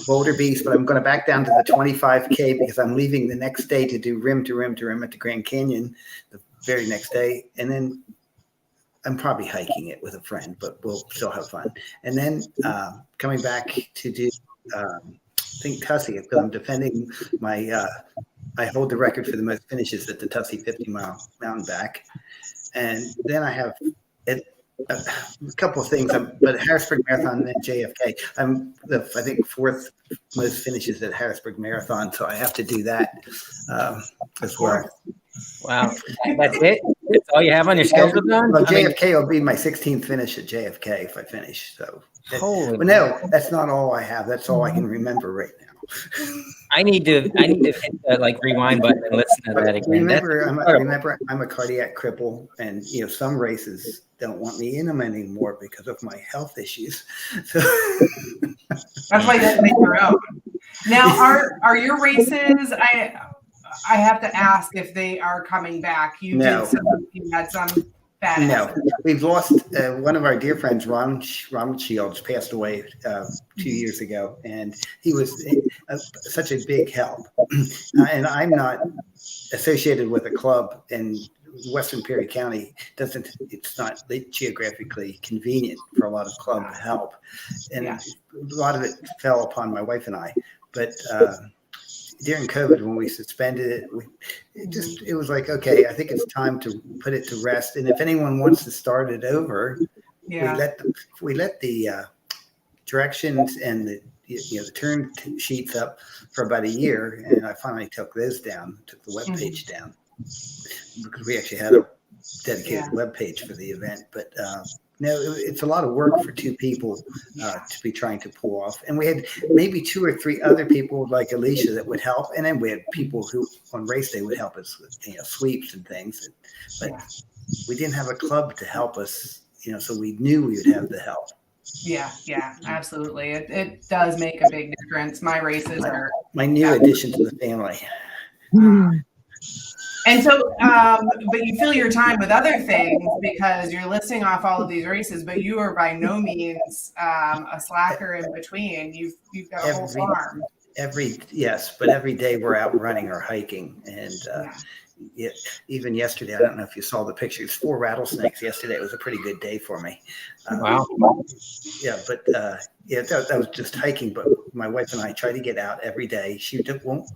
Boulder Beast, but I'm going to back down to the 25K because I'm leaving the next day to do rim to rim to rim at the Grand Canyon the very next day. And then I'm probably hiking it with a friend, but we'll still have fun. And then coming back to do, I think Tussey, because I'm defending my, I hold the record for the most finishes at the Tussey 50-mile mountain back. And then I have a couple of things, but Harrisburg Marathon and JFK. I'm I think 4th most finishes at Harrisburg Marathon, so I have to do that as well. Wow, that's it? That's all you have on your schedule, Don? Well, JFK will be my 16th finish at JFK if I finish. So, no, that's not all I have. That's all I can remember right now. I need to hit the rewind button and listen to that again. Remember, I'm a cardiac cripple, and some races don't want me in them anymore because of my health issues. So that's why you have to make your own. Now, are your races? I have to ask if they are coming back. You had some bad. No, we've lost one of our dear friends, Ronald Shields, passed away 2 years ago, and he was such a big help. And I'm not associated with a club in Western Perry County. It's not geographically convenient for a lot of club help, and a lot of it fell upon my wife and I. But during COVID, when we suspended it, it was like, okay, I think it's time to put it to rest. And if anyone wants to start it over, we let the directions and the turn sheets up for about a year, and I finally took those down, took the webpage down, because we actually had a dedicated webpage for the event. But no, it's a lot of work for 2 people to be trying to pull off. And we had maybe 2 or 3 other people like Alicia that would help. And then we had people who on race day would help us with sweeps and things. But we didn't have a club to help us, so we knew we would have the help. Yeah, absolutely. It does make a big difference. My races are my new addition to the family. And so, but you fill your time with other things because you're listing off all of these races, but you are by no means a slacker in between. You've got a whole farm. But every day we're out running or hiking, and even yesterday, I don't know if you saw the pictures, 4 rattlesnakes yesterday. It was a pretty good day for me. Wow. Yeah, but that was just hiking. But my wife and I try to get out every day. She won't,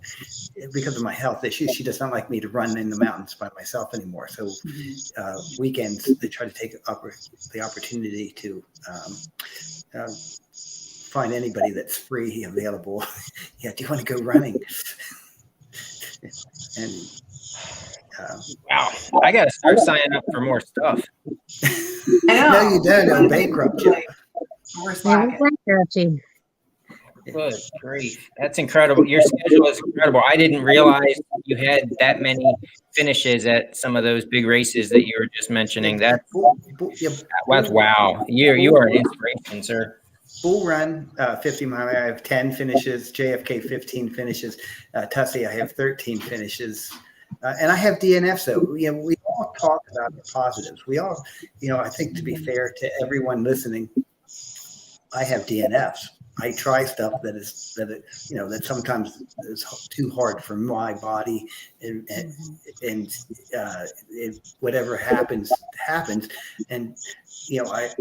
because of my health issues. She does not like me to run in the mountains by myself anymore. So weekends, they try to take the opportunity to find anybody that's free, available. Yeah, do you want to go running? And wow, I got to start signing up for more stuff. I know. No, you don't. I'm bankrupt. We're slacking. Good grief. That's incredible. Your schedule is incredible. I didn't realize you had that many finishes at some of those big races that you were just mentioning. That's wow. You are an inspiration, sir. Bull Run, 50 mile, I have 10 finishes. JFK, 15 finishes. Tussey, I have 13 finishes. And I have DNFs, so we all talk about the positives. We all, I think, to be fair to everyone listening, I have DNFs. I try stuff that sometimes is too hard for my body, and whatever happens. And I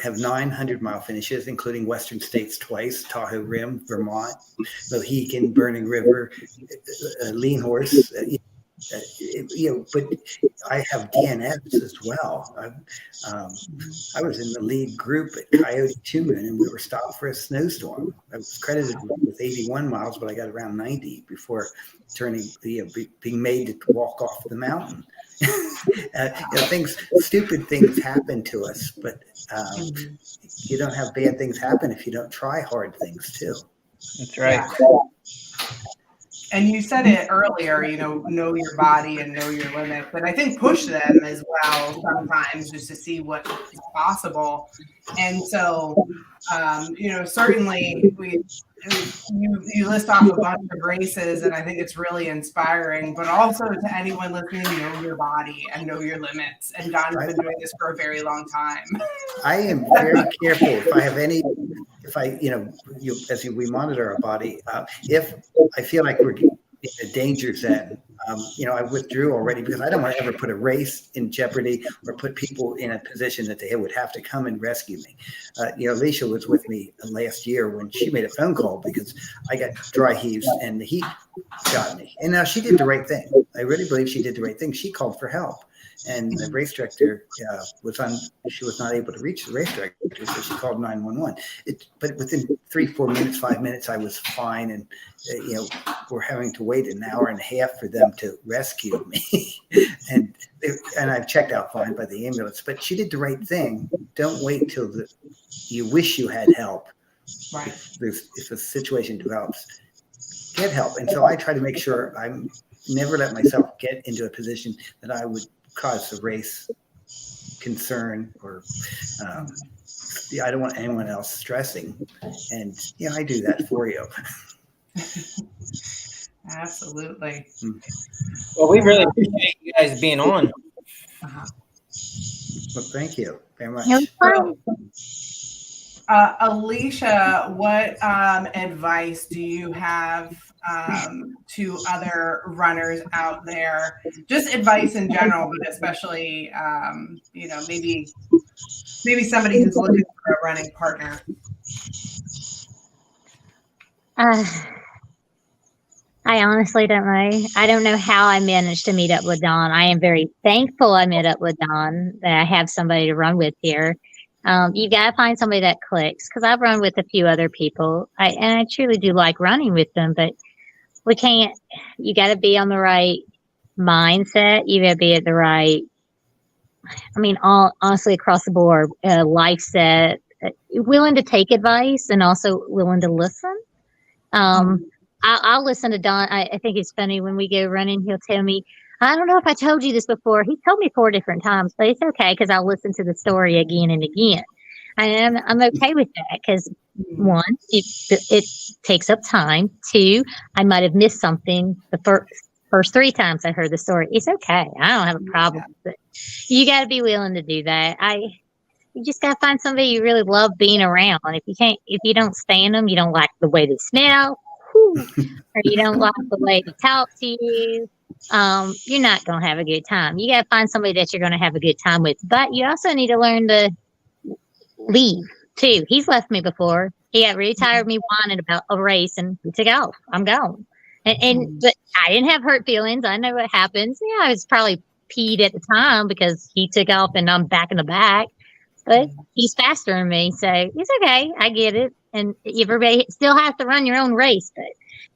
have 900-mile finishes, including Western States twice, Tahoe Rim, Vermont, Mohican, Burning River, Lean Horse. But I have DNFs as well. I was in the lead group at Coyote II, and we were stopped for a snowstorm. I was credited with 81 miles, but I got around 90 before being made to walk off the mountain. Stupid things happen to us, but you don't have bad things happen if you don't try hard things too. That's right. Yeah. And you said it earlier, know your body and know your limits, but I think push them as well sometimes just to see what is possible. And so, certainly you list off a bunch of races, and I think it's really inspiring, but also to anyone listening, know your body and know your limits. And Don's been doing this for a very long time. I am very careful we monitor our body. If I feel like we're in a danger zone, I withdrew already because I don't want to ever put a race in jeopardy or put people in a position that they would have to come and rescue me. Alicia was with me last year when she made a phone call because I got dry heaves and the heat got me. And now she did the right thing. I really believe she did the right thing. She called for help. And the race director she was not able to reach the race director, so she called 911. But within 3-4 minutes, 5 minutes, I was fine. And, we're having to wait an hour and a half for them to rescue me. and I've checked out fine by the ambulance. But she did the right thing. Don't wait till you wish you had help. Right. If a situation develops, get help. And so I try to make sure I'm never let myself get into a position that I would cause the race concern or I don't want anyone else stressing, and I do that for you. Absolutely. Well, we really appreciate you guys being on. Well, thank you very much. Alicia, what advice do you have to other runners out there? Just advice in general, but especially, maybe somebody who's looking for a running partner. I honestly don't know. I don't know how I managed to meet up with Don. I am very thankful I met up with Don, that I have somebody to run with here. You got to find somebody that clicks, because I've run with a few other people. I truly do like running with them, but you got to be on the right mindset. You got to be at the right, honestly, across the board, life set, willing to take advice and also willing to listen. I'll listen to Don. I think it's funny when we go running, he'll tell me, I don't know if I told you this before. He told me 4 different times, but it's okay because I'll listen to the story again and again. And I'm okay with that because 1, it takes up time. 2, I might have missed something the first 3 times I heard the story. It's okay. I don't have a problem with it. You got to be willing to do that. You just got to find somebody you really love being around. If you don't stand them, you don't like the way they smell, or you don't like the way they talk to you, you're not going to have a good time. You got to find somebody that you're going to have a good time with. But you also need to learn to leave too. He's left me before. He got really tired of me whining about a race and he took off. I'm gone. But I didn't have hurt feelings. I know what happens. Yeah, I was probably peed at the time because he took off and I'm back in the back. But he's faster than me, so it's okay. I get it. And everybody still has to run your own race, but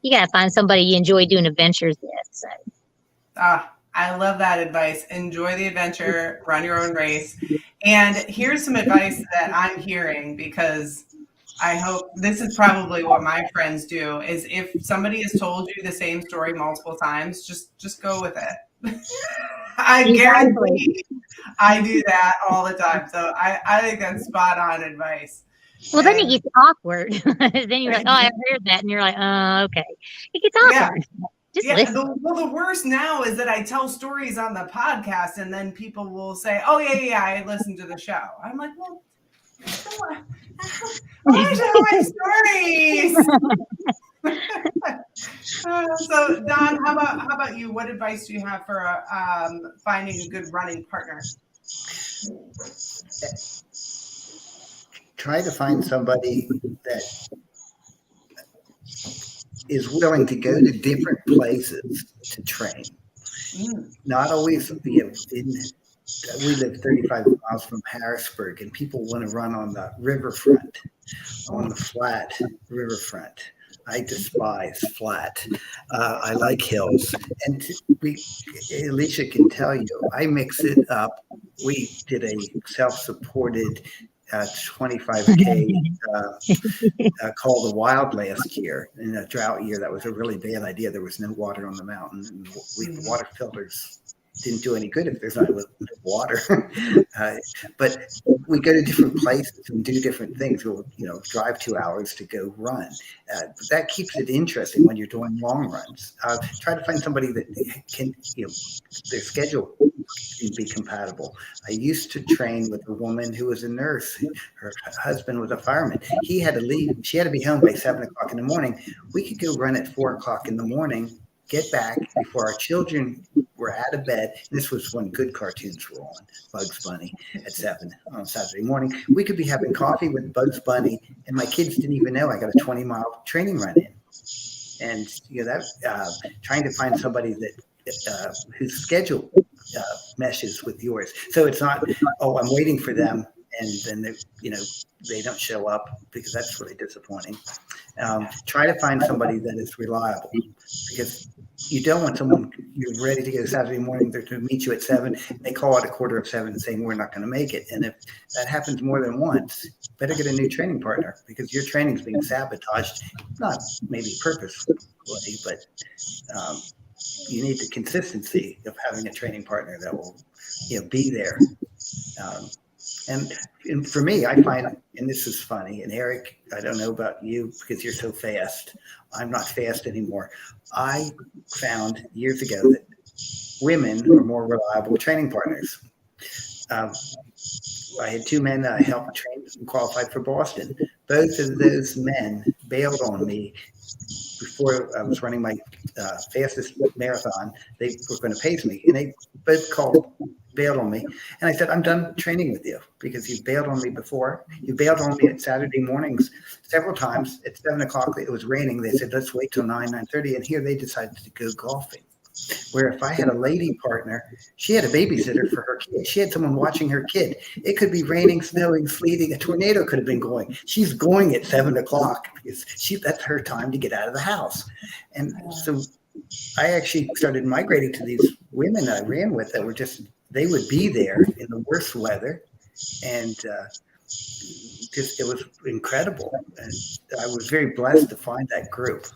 you got to find somebody you enjoy doing adventures with. So. I love that advice. Enjoy the adventure, run your own race. And here's some advice that I'm hearing, because I hope this is probably what my friends do, is if somebody has told you the same story multiple times, just go with it. I guarantee I do that all the time. So I think that's spot on advice. Well, then it gets awkward. Then you're like, oh, I heard that. And you're like, oh, okay. It gets awkward. Yeah. The worst now is that I tell stories on the podcast and then people will say, oh, yeah, I listened to the show. I'm like, well, I tell my stories. So, Don, how about you? What advice do you have for finding a good running partner? Try to find somebody that is willing to go to different places to train. Not always, we live 35 miles from Harrisburg, and people want to run on the riverfront, on the flat riverfront. I despise flat. I like hills. And Alicia can tell you, I mix it up. We did a self-supported 25K called the Wild last year, in a drought year. That was a really bad idea. There was no water on the mountain, and water filters didn't do any good if there's not water. But we go to different places and do different things. We'll drive 2 hours to go run. That keeps it interesting when you're doing long runs. Try to find somebody that can, their schedule can be compatible. I used to train with a woman who was a nurse. Her husband was a fireman. He had to leave. She had to be home by 7 o'clock in the morning. We could go run at 4 o'clock in the morning, get back before our children were out of bed. And this was when good cartoons were on, Bugs Bunny at 7 on Saturday morning. We could be having coffee with Bugs Bunny, and my kids didn't even know I got a 20-mile training run in. And trying to find somebody that whose schedule meshes with yours. So it's not, oh, I'm waiting for them, and then they don't show up, because that's really disappointing. Try to find somebody that is reliable, because you don't want someone, you're ready to go Saturday morning, they're to meet you at 7, they call at 6:45 saying we're not going to make it. And if that happens more than once, better get a new training partner, because your training's being sabotaged, not maybe purposefully, but you need the consistency of having a training partner that will be there. And for me, I find, and this is funny, and Eric, I don't know about you because you're so fast. I'm not fast anymore. I found years ago that women are more reliable training partners. I had 2 men that I helped train and qualified for Boston. Both of those men bailed on me before I was running my fastest marathon. They were going to pace me, and they both bailed on me. And I said, I'm done training with you, because you bailed on me before. You bailed on me at Saturday mornings several times. At 7 o'clock, it was raining. They said, let's wait till 9:30. And here they decided to go golfing. Where if I had a lady partner, she had a babysitter for her kid. She had someone watching her kid. It could be raining, snowing, sleeting. A tornado could have been going. She's going at 7 o'clock because that's her time to get out of the house. And so I actually started migrating to these women I ran with that were they would be there in the worst weather. And it was incredible. And I was very blessed to find that group.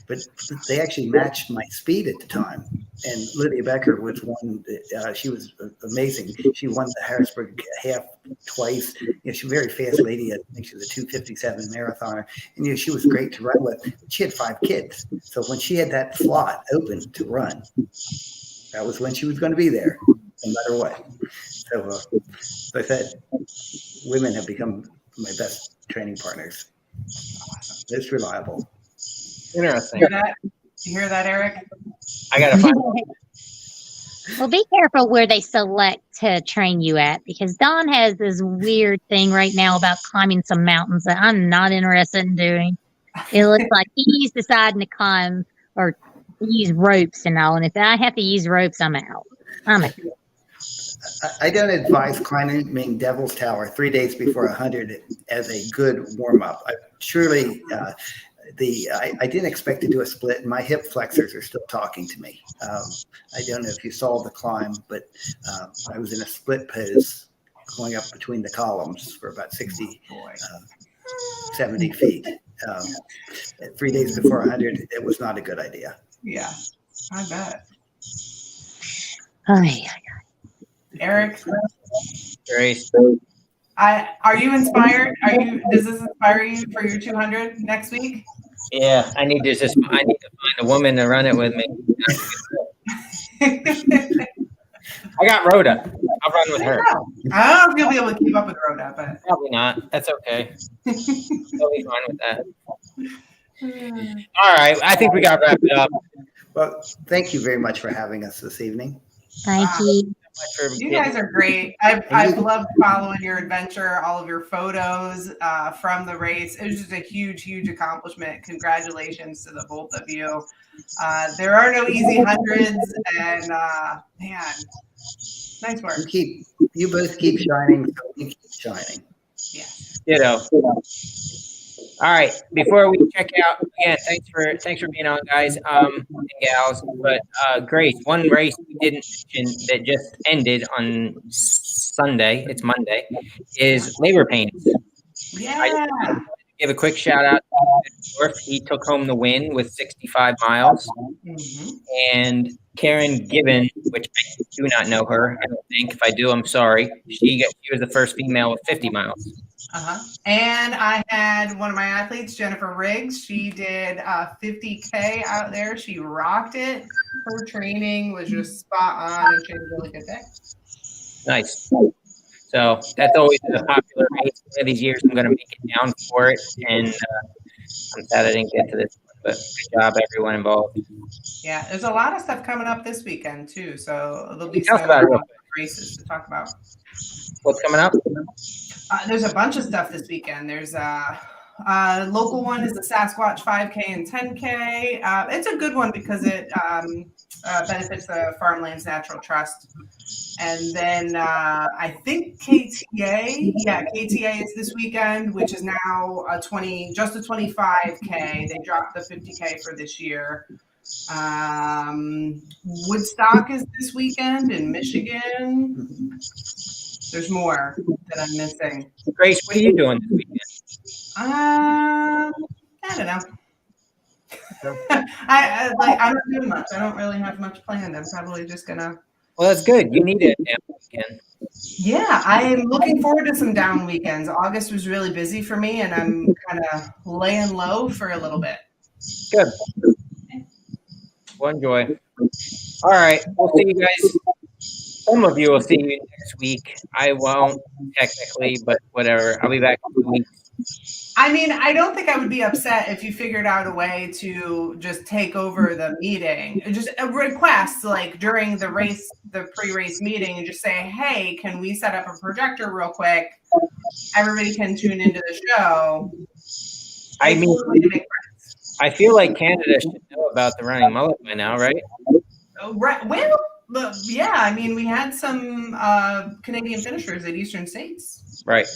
But they actually matched my speed at the time. And Lydia Becker was one. She was amazing. She won the Harrisburg half twice. She's a very fast lady. I think she was a 2:57 marathoner. And she was great to run with. She had 5 kids. So when she had that slot open to run, that was when she was going to be there, no matter what. So, as I said, women have become my best training partners. Most reliable. Interesting. You hear that, Eric? I gotta find. Well, be careful where they select to train you at, because Don has this weird thing right now about climbing some mountains that I'm not interested in doing. It looks like he's deciding to climb or use ropes and all. And if I have to use ropes, I'm out. I'm out. I don't advise climbing Devil's Tower 3 days before 100 as a good warm up. I didn't expect to do a split. My hip flexors are still talking to me. I don't know if you saw the climb, but I was in a split pose going up between the columns for about 60, 70 feet. 3 days before 100, it was not a good idea. Yeah, I bet. Oh, yeah. Eric, Grace. are you inspired? Does this inspire you for your 200 next week? Yeah, I need to find a woman to run it with me. I got Rhoda. I'll run with her. I don't know if you'll be able to keep up with Rhoda, but Probably not. That's okay. I'll be fine with that. All right. I think we got to wrap it up. Well, thank you very much for having us this evening. Thank you. you guys are great. I've loved following your adventure, all of your photos from the race. It was just a huge, huge accomplishment. Congratulations to the both of you. There are no easy hundreds, and man, nice work. You both keep shining, so we keep shining. Yeah. Ditto. All right. Before we check out again, thanks for being on, guys and gals. But Grace, one race we didn't mention that just ended on Sunday. It's Monday. Is labor pains. Yeah. Give a quick shout out to Dorf. He took home the win with 65 miles. Mm-hmm. And Karen Gibbon, which I do not know her, I don't think. If I do, I'm sorry. She was the first female with 50 miles. And I had one of my athletes, Jennifer Riggs. She did 50K out there. She rocked it. Her training was just spot on, and she had a really good day. Nice. So that's always a popular race. One of these years, I'm going to make it down for it. And I'm sad I didn't get to this one, but good job, everyone involved. Yeah, there's a lot of stuff coming up this weekend, too. So there'll be Talk some about it. races to talk about. What's coming up? There's a bunch of stuff this weekend. There's local one is the Sasquatch 5K and 10K. It's a good one because it benefits the Farmlands Natural Trust. And then I think KTA is this weekend, which is now just a 25K. They dropped the 50K for this year. Woodstock is this weekend in Michigan. There's more that I'm missing. Grace, what are you doing this weekend? I don't know. I'm not doing much. I don't really have much planned. I'm probably just gonna. Well, that's good. You need it weekend. Yeah, I'm looking forward to some down weekends. August was really busy for me, and I'm kind of laying low for a little bit. Good. Well, enjoy. All right. We'll see you guys. Some of you will see you next week. I won't technically, but whatever. I'll be back in 2 weeks. I mean, I don't think I would be upset if you figured out a way to just take over the meeting. Just a request, like during the race, the pre-race meeting, and just say, hey, can we set up a projector real quick? Everybody can tune into the show. I mean, I feel like Canada should know about the running mullet by now, right? Right. Well, yeah. I mean, we had some Canadian finishers at Eastern States. Right.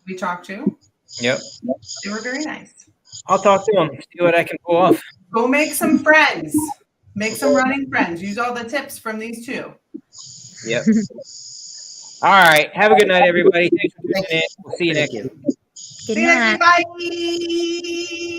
We talked to. Yep. They were very nice. I'll talk to them, see what I can pull off. Go make some friends. Make some running friends. Use all the tips from these two. Yep. All right. Have a good night, everybody. Thanks for tuning in. We'll see you next week. Good See you night. next week. Bye.